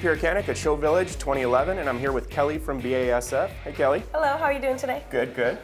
Pyrrhocanic at Show Village 2011, and I'm here with Kelly from BASF. Hey, Kelly. Hello, how are you doing today? Good, good.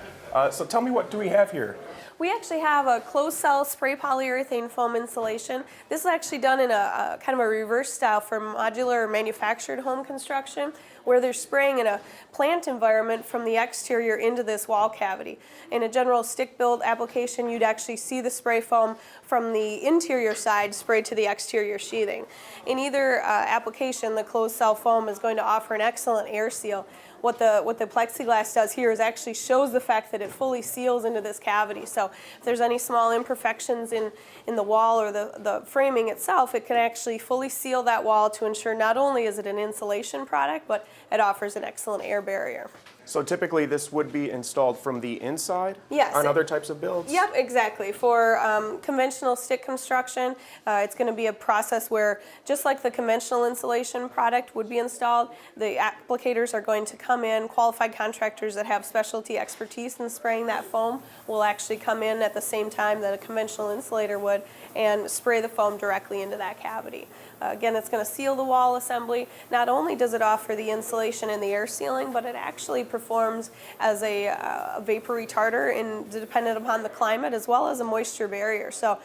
So tell me, what do we have here? We actually have a closed cell spray polyurethane foam insulation. This is actually done in a kind of a reverse style for modular or manufactured home construction, where they're spraying in a plant environment from the exterior into this wall cavity. In a general stick-built application, you'd actually see the spray foam from the interior side sprayed to the exterior sheathing. In either application, the closed cell foam is going to offer an excellent air seal. What the plexiglass does here is actually shows the fact that it fully seals into this cavity. So if there's any small imperfections in the wall or the framing itself, it can actually fully seal that wall to ensure not only is it an insulation product, but it offers an excellent air barrier. So typically this would be installed from the inside? Yes. On other types of builds? Yep, exactly. For conventional stick construction, it's going to be a process where, just like the conventional insulation product would be installed, the applicators are going to come in, qualified contractors that have specialty expertise in spraying that foam will actually come in at the same time that a conventional insulator would and spray the foam directly into that cavity. Again, it's going to seal the wall assembly. Not only does it offer the insulation and the air sealing, but it actually performs as a vapor retarder dependent upon the climate, as well as a moisture barrier. So,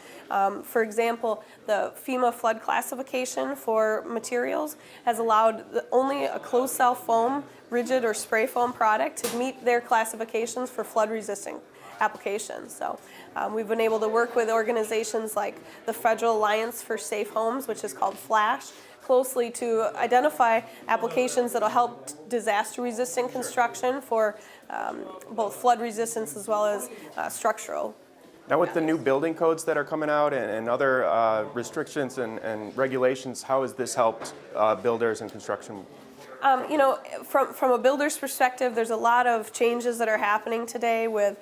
for example, the FEMA flood classification for materials has allowed only a closed cell foam, rigid or spray foam product to meet their classifications for flood resistant applications. So we've been able to work with organizations like the Federal Alliance for Safe Homes, which is called FLASH, closely to identify applications that will help disaster resistant construction for both flood resistance as well as structural. Now with the new building codes that are coming out and other restrictions and regulations, how has this helped builders and construction? You know, from a builder's perspective, there's a lot of changes that are happening today with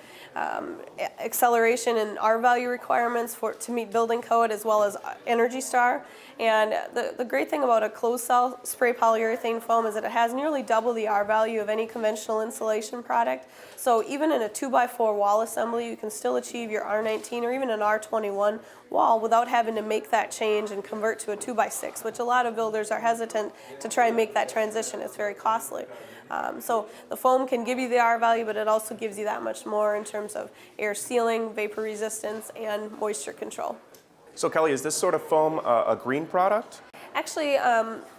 acceleration in R-value requirements to meet building code as well as Energy Star. And the great thing about a closed cell spray polyurethane foam is that it has nearly double the R-value of any conventional insulation product. So even in a 2x4 wall assembly, you can still achieve your R19 or even an R21 wall without having to make that change and convert to a 2x6, which a lot of builders are hesitant to try and make that transition. It's very costly. So the foam can give you the R value, but it also gives you that much more in terms of air sealing, vapor resistance, and moisture control. So Kelly, is this sort of foam a green product? Actually,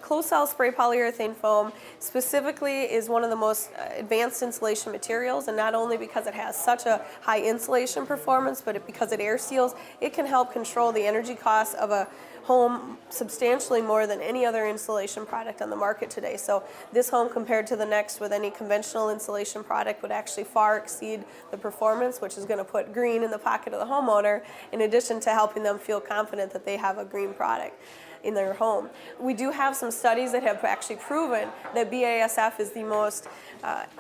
closed cell spray polyurethane foam specifically is one of the most advanced insulation materials, and not only because it has such a high insulation performance, but because it air seals, it can help control the energy costs of a home substantially more than any other insulation product on the market today. So this home compared to the next with any conventional insulation product would actually far exceed the performance, which is going to put green in the pocket of the homeowner, in addition to helping them feel confident that they have a green product in their home. We do have some studies that have actually proven that BASF is the most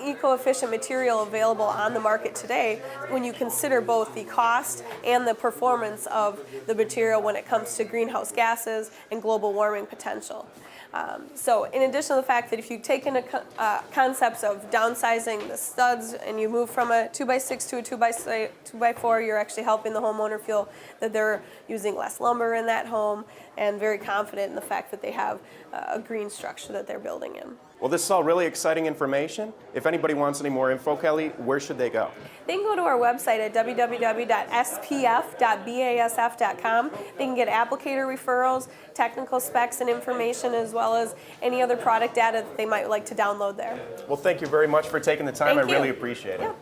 eco-efficient material available on the market today when you consider both the cost and the performance of the material when it comes to greenhouse gases and global warming potential. So in addition to the fact that if you take into concepts of downsizing the studs and you move from a 2x6 to a 2x4, you're actually helping the homeowner feel that they're using less lumber in that home and very confident in the fact that they have a green structure that they're building in. Well, this is all really exciting information. If anybody wants any more info, Kelly, where should they go? They can go to our website at www.spf.basf.com. They can get applicator referrals, technical specs and information, as well as any other product data that they might like to download there. Well, thank you very much for taking the time. Thank you. I really appreciate it. Yeah.